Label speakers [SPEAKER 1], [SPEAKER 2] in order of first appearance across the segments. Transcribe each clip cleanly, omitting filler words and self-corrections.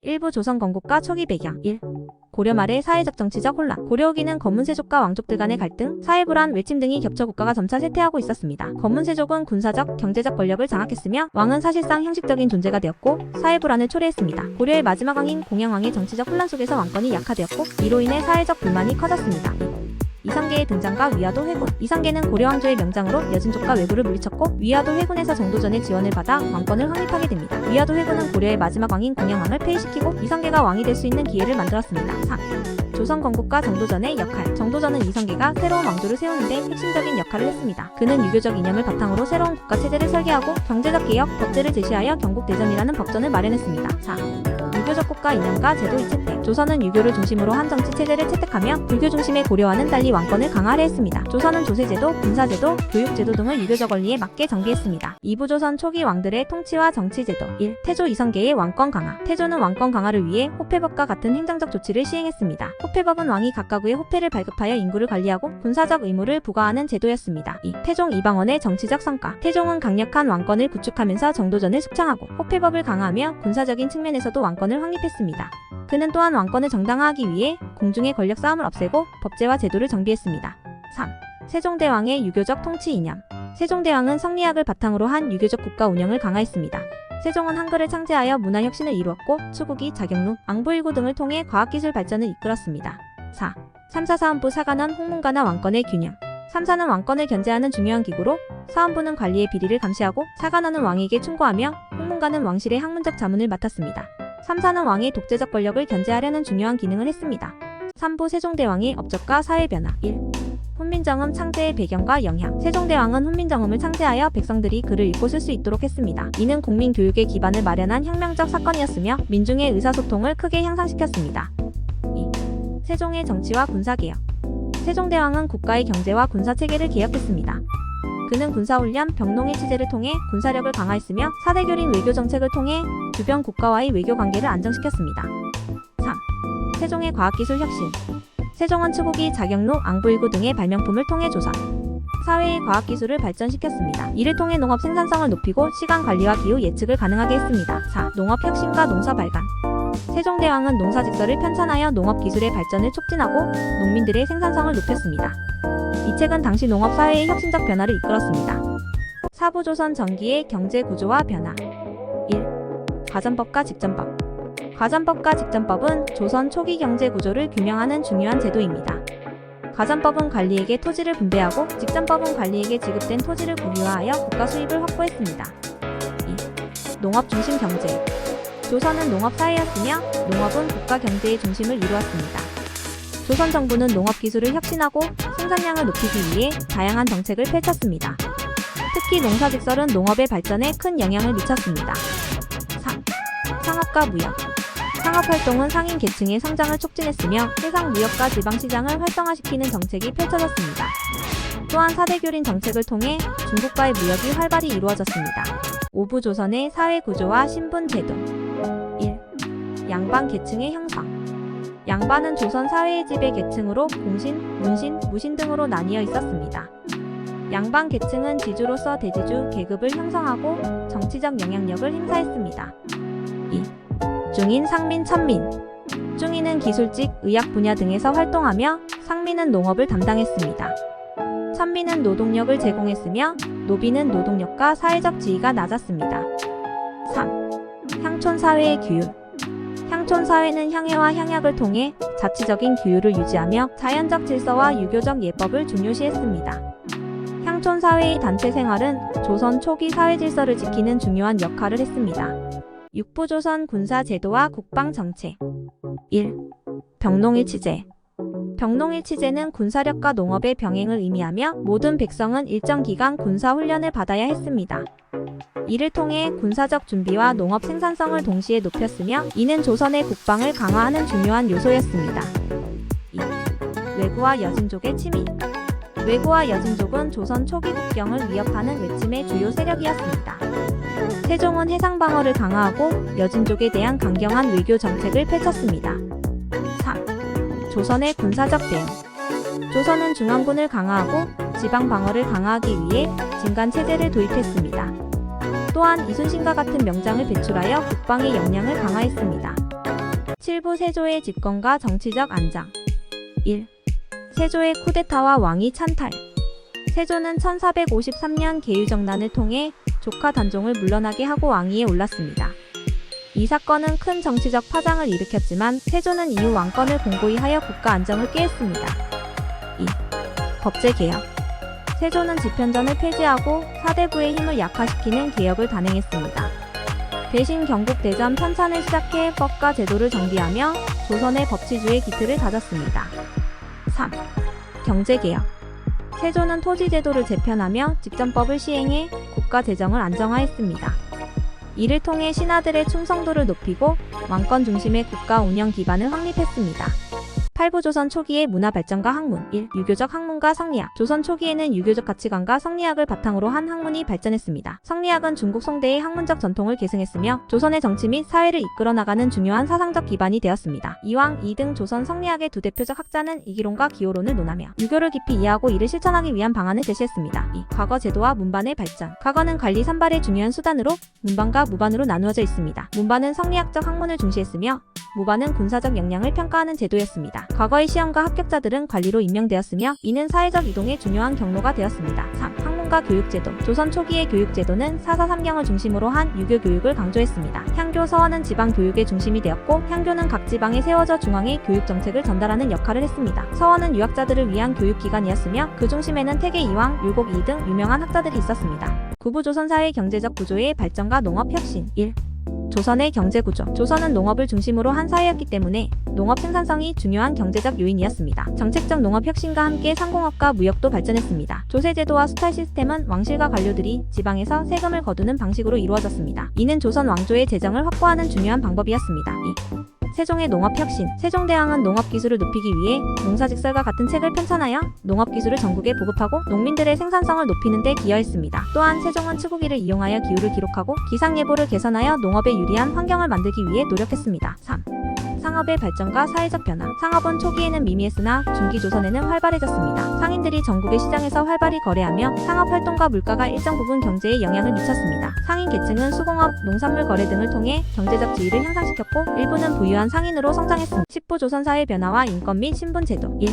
[SPEAKER 1] 일부 조선 건국과 초기 배경 1. 고려 말의 사회적 정치적 혼란. 고려 후기는 검문세족과 왕족들 간의 갈등, 사회불안, 외침 등이 겹쳐 국가가 점차 쇠퇴하고 있었습니다. 검문세족은 군사적, 경제적 권력을 장악했으며 왕은 사실상 형식적인 존재가 되었고 사회불안을 초래했습니다. 고려의 마지막 왕인 공양왕의 정치적 혼란 속에서 왕권이 약화되었고 이로 인해 사회적 불만이 커졌습니다. 이성계의 등장과 위화도 회군. 이성계는 고려 왕조의 명장으로 여진족과 왜구를 물리쳤고 위화도 회군에서 정도전의 지원을 받아 왕권을 확립하게 됩니다. 위화도 회군은 고려의 마지막 왕인 공양왕을 폐위시키고 이성계가 왕이 될 수 있는 기회를 만들었습니다. 3. 조선 건국과 정도전의 역할. 정도전은 이성계가 새로운 왕조를 세우는 데 핵심적인 역할을 했습니다. 그는 유교적 이념을 바탕으로 새로운 국가체제를 설계하고 경제적 개혁, 법제를 제시하여 경국대전이라는 법전을 마련했습니다. 4. 유교적 국가 이념과 제도 이체택. 조선은 유교를 중심으로 한 정치 체제를 채택하며 불교 중심의 고려와는 달리 왕권을 강화하려 했습니다. 조선은 조세제도, 군사제도, 교육제도 등을 유교적 원리에 맞게 전개했습니다. 이부조선 초기 왕들의 통치와 정치제도. 1. 태조 이성계의 왕권 강화. 태조는 왕권 강화를 위해 호패법과 같은 행정적 조치를 시행했습니다. 호패법은 왕이 각 가구의 호패를 발급하여 인구를 관리하고 군사적 의무를 부과하는 제도였습니다. 2. 태종 이방원의 정치적 성과. 태종은 강력한 왕권을 구축하면서 정도전을 숙청하고 호패법을 강화하며 군사적인 측면에서도 왕권을 확립했습니다. 그는 또한 왕권을 정당화하기 위해 궁중의 권력 싸움을 없애고 법제와 제도를 정비했습니다. 3. 세종대왕의 유교적 통치 이념. 세종대왕은 성리학을 바탕으로 한 유교적 국가 운영을 강화했습니다. 세종은 한글을 창제하여 문화혁신을 이루었고 추구기, 자경루, 앙부일구 등을 통해 과학기술 발전을 이끌었습니다. 4. 3사 사헌부 사관원 홍문관와 왕권의 균형. 3사는 왕권을 견제하는 중요한 기구로 사헌부는 관리의 비리를 감시하고 사관원은 왕에게 충고하며 홍문관은 왕실의 학문적 자문을 맡았습니다. 3사는 왕의 독재적 권력을 견제하려는 중요한 기능을 했습니다. 3부 세종대왕의 업적과 사회 변화. 1. 훈민정음 창제의 배경과 영향. 세종대왕은 훈민정음을 창제하여 백성들이 글을 읽고 쓸 수 있도록 했습니다. 이는 국민교육의 기반을 마련한 혁명적 사건이었으며 민중의 의사소통을 크게 향상시켰습니다. 2. 세종의 정치와 군사개혁. 세종대왕은 국가의 경제와 군사체계를 개혁했습니다. 그는 군사훈련, 병농의 취재를 통해 군사력을 강화했으며 사대교린 외교정책을 통해 주변 국가와의 외교관계를 안정시켰습니다. 3. 세종의 과학기술 혁신. 세종은 추구기, 자경루, 앙부일구 등의 발명품을 통해 조선 사회의 과학기술을 발전시켰습니다. 이를 통해 농업 생산성을 높이고 시간관리와 기후 예측을 가능하게 했습니다. 4. 농업혁신과 농사발간. 세종대왕은 농사직설을 편찬하여 농업기술의 발전을 촉진하고 농민들의 생산성을 높였습니다. 이 책은 당시 농업사회의 혁신적 변화를 이끌었습니다. 4부 조선 전기의 경제구조와 변화. 1. 가전법과 직전법. 가전법과 직전법은 조선 초기 경제구조를 규명하는 중요한 제도입니다. 가전법은 관리에게 토지를 분배하고 직전법은 관리에게 지급된 토지를 국유화하여 국가 수입을 확보했습니다. 2. 농업중심 경제. 조선은 농업사회였으며 농업은 국가 경제의 중심을 이루었습니다. 조선 정부는 농업기술을 혁신하고 생산량을 높이기 위해 다양한 정책을 펼쳤습니다. 특히 농사직설은 농업의 발전에 큰 영향을 미쳤습니다. 3. 상업과 무역. 상업활동은 상인 계층의 성장을 촉진했으며 해상무역과 지방시장을 활성화시키는 정책이 펼쳐졌습니다. 또한 사대교린 정책을 통해 중국과의 무역이 활발히 이루어졌습니다. 5부 조선의 사회구조와 신분제도. 1. 양반 계층의 형성. 양반은 조선 사회의 지배 계층으로 공신, 문신, 무신 등으로 나뉘어 있었습니다. 양반 계층은 지주로서 대지주 계급을 형성하고 정치적 영향력을 행사했습니다. 2. 중인, 상민, 천민. 중인은 기술직, 의학 분야 등에서 활동하며 상민은 농업을 담당했습니다. 천민은 노동력을 제공했으며 노비는 노동력과 사회적 지위가 낮았습니다. 3. 향촌사회의 규율. 향촌사회는 향회와 향약을 통해 자치적인 규율을 유지하며 자연적 질서와 유교적 예법을 중요시했습니다. 향촌사회의 단체 생활은 조선 초기 사회 질서를 지키는 중요한 역할을 했습니다. 6부 조선 군사제도와 국방정책. 1. 병농일치제. 병농일치제는 군사력과 농업의 병행을 의미하며 모든 백성은 일정 기간 군사훈련을 받아야 했습니다. 이를 통해 군사적 준비와 농업 생산성을 동시에 높였으며 이는 조선의 국방을 강화하는 중요한 요소였습니다. 2. 왜구와 여진족의 침입. 왜구와 여진족은 조선 초기 국경을 위협하는 외침의 주요 세력이었습니다. 세종은 해상방어를 강화하고 여진족에 대한 강경한 외교 정책을 펼쳤습니다. 3. 조선의 군사적 대응. 조선은 중앙군을 강화하고 지방방어를 강화하기 위해 진간체제를 도입했습니다. 또한 이순신과 같은 명장을 배출하여 국방의 역량을 강화했습니다. 7부 세조의 집권과 정치적 안장. 1. 세조의 쿠데타와 왕위 찬탈. 세조는 1453년 계유정난을 통해 조카 단종을 물러나게 하고 왕위에 올랐습니다. 이 사건은 큰 정치적 파장을 일으켰지만 세조는 이후 왕권을 공고히 하여 국가 안정을 꾀했습니다. 2. 법제 개혁. 세조는 집현전을 폐지하고 사대부의 힘을 약화시키는 개혁을 단행했습니다. 대신 경국대전 편찬을 시작해 법과 제도를 정비하며 조선의 법치주의 기틀을 다졌습니다. 3. 경제개혁. 세조는 토지제도를 재편하며 직전법을 시행해 국가 재정을 안정화했습니다. 이를 통해 신하들의 충성도를 높이고 왕권 중심의 국가 운영 기반을 확립했습니다. 8부 조선 초기의 문화 발전과 학문. 1. 유교적 학문과 성리학. 조선 초기에는 유교적 가치관과 성리학을 바탕으로 한 학문이 발전했습니다. 성리학은 중국 송대의 학문적 전통을 계승했으며 조선의 정치 및 사회를 이끌어 나가는 중요한 사상적 기반이 되었습니다. 이왕, 이 등 조선 성리학의 두 대표적 학자는 이기론과 기호론을 논하며 유교를 깊이 이해하고 이를 실천하기 위한 방안을 제시했습니다. 2. 과거 제도와 문반의 발전. 과거는 관리 산발의 중요한 수단으로 문반과 무반으로 나누어져 있습니다. 문반은 성리학적 학문을 중시했으며 무반은 군사적 역량을 평가하는 제도였습니다. 과거의 시험과 합격자들은 관리로 임명되었으며 이는 사회적 이동의 중요한 경로가 되었습니다. 3. 학문과 교육제도. 조선 초기의 교육제도는 사사삼경을 중심으로 한 유교 교육을 강조했습니다. 향교, 서원은 지방 교육의 중심이 되었고 향교는 각 지방에 세워져 중앙에 교육 정책을 전달하는 역할을 했습니다. 서원은 유학자들을 위한 교육기관이었으며 그 중심에는 태계 이황, 율곡 이 등 유명한 학자들이 있었습니다. 9부 조선 사회 경제적 구조의 발전과 농업 혁신. 1. 조선의 경제구조. 조선은 농업을 중심으로 한 사회였기 때문에 농업 생산성이 중요한 경제적 요인이었습니다. 정책적 농업 혁신과 함께 상공업과 무역도 발전했습니다. 조세제도와 수탈 시스템은 왕실과 관료들이 지방에서 세금을 거두는 방식으로 이루어졌습니다. 이는 조선 왕조의 재정을 확보하는 중요한 방법이었습니다. 2. 세종의 농업혁신. 세종대왕은 농업기술을 높이기 위해 농사직설과 같은 책을 편찬하여 농업기술을 전국에 보급하고 농민들의 생산성을 높이는 데 기여했습니다. 또한 세종은 치국이를 이용하여 기후를 기록하고 기상예보를 개선하여 농업에 유리한 환경을 만들기 위해 노력했습니다. 3. 상업의 발전과 사회적 변화. 상업은 초기에는 미미했으나 중기 조선에는 활발해졌습니다. 상인들이 전국의 시장에서 활발히 거래하며 상업활동과 물가가 일정 부분 경제에 영향을 미쳤습니다. 상인 계층은 수공업, 농산물 거래 등을 통해 경제적 지위를 향상시켰고 일부는 부유한 상인으로 성장했습니다. 10부 조선 사회 변화와 인권 및 신분제도. 1.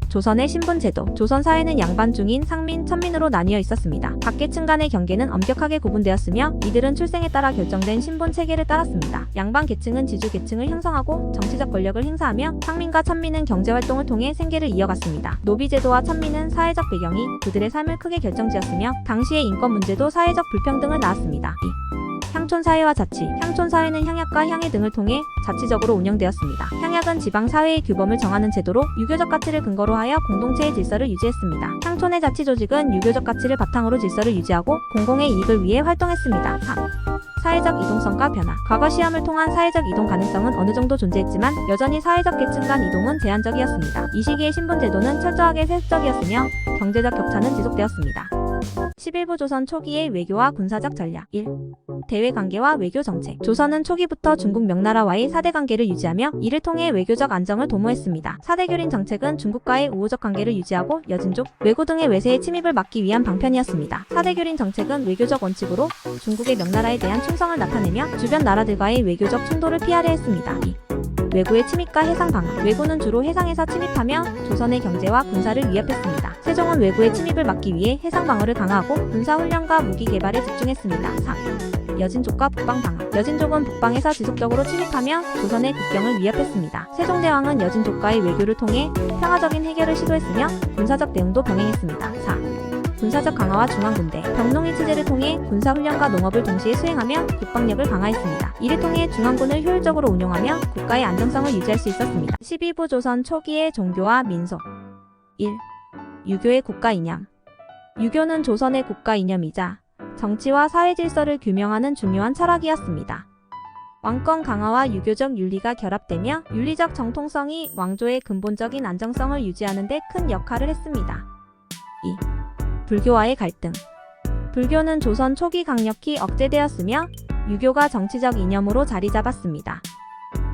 [SPEAKER 1] 조선의 신분제도. 조선 사회는 양반중인, 상민, 천민으로 나뉘어 있었습니다. 각 계층 간의 경계는 엄격하게 구분되었으며 이들은 출생에 따라 결정된 신분 체계를 따랐습니다. 양반 계층은 지주 계층을 형성하고 정치적 권력을 행사하며 상민과 천민은 경제활동을 통해 생계를 이어갔습니다. 노비제도와 천민은 사회적 배경이 그들의 삶을 크게 결정지었으며 당시의 인권 문제도 사회적 불평등을 낳았습니다. 2. 향촌사회와 자치. 향촌사회는 향약과 향해 등을 통해 자치적으로 운영되었습니다. 향약은 지방사회의 규범을 정하는 제도로 유교적 가치를 근거로 하여 공동체의 질서를 유지했습니다. 향촌의 자치조직은 유교적 가치를 바탕으로 질서를 유지하고 공공의 이익을 위해 활동했습니다. 3. 사회적 이동성과 변화. 과거 시험을 통한 사회적 이동 가능성은 어느 정도 존재했지만 여전히 사회적 계층 간 이동은 제한적이었습니다. 이 시기의 신분제도는 철저하게 세습적이었으며 경제적 격차는 지속되었습니다. 11부 조선 초기의 외교와 군사적 전략. 1. 대외관계와 외교정책. 조선은 초기부터 중국 명나라와의 사대관계를 유지하며 이를 통해 외교적 안정을 도모했습니다. 사대교린 정책은 중국과의 우호적 관계를 유지하고 여진족, 왜구 등의 외세의 침입을 막기 위한 방편이었습니다. 사대교린 정책은 외교적 원칙으로 중국의 명나라에 대한 충성을 나타내며 주변 나라들과의 외교적 충돌을 피하려 했습니다. 2. 외구의 침입과 해상 방어. 왜구는 주로 해상에서 침입하며 조선의 경제와 군사를 위협했습니다. 세종은 외구의 침입을 막기 위해 해상 방어를 강화하고 군사 훈련과 무기 개발에 집중했습니다. 3. 여진족과 북방 방어. 여진족은 북방에서 지속적으로 침입하며 조선의 국경을 위협했습니다. 세종대왕은 여진족과의 외교를 통해 평화적인 해결을 시도했으며 군사적 대응도 병행했습니다. 4. 군사적 강화와 중앙군대. 병농의 체제를 통해 군사훈련과 농업을 동시에 수행하며 국방력을 강화했습니다. 이를 통해 중앙군을 효율적으로 운용하며 국가의 안정성을 유지할 수 있었습니다. 12부 조선 초기의 종교와 민속. 1. 유교의 국가 이념. 유교는 조선의 국가 이념이자 정치와 사회 질서를 규명하는 중요한 철학이었습니다. 왕권 강화와 유교적 윤리가 결합되며 윤리적 정통성이 왕조의 근본적인 안정성을 유지하는 데 큰 역할을 했습니다. 2. 불교와의 갈등. 불교는 조선 초기 강력히 억제되었으며 유교가 정치적 이념으로 자리 잡았습니다.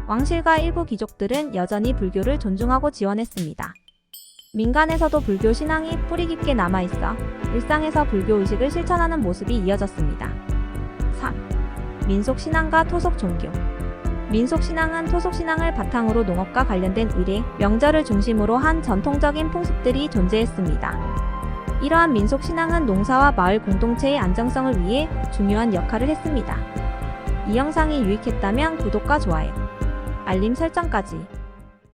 [SPEAKER 1] 왕실과 일부 귀족들은 여전히 불교를 존중하고 지원했습니다. 민간에서도 불교 신앙이 뿌리 깊게 남아있어 일상에서 불교 의식을 실천하는 모습이 이어졌습니다. 3. 민속 신앙과 토속 종교. 민속신앙은 토속신앙을 바탕으로 농업과 관련된 의례, 명절을 중심으로 한 전통적인 풍습들이 존재했습니다. 이러한 민속신앙은 농사와 마을 공동체의 안정성을 위해 중요한 역할을 했습니다. 이 영상이 유익했다면 구독과 좋아요, 알림 설정까지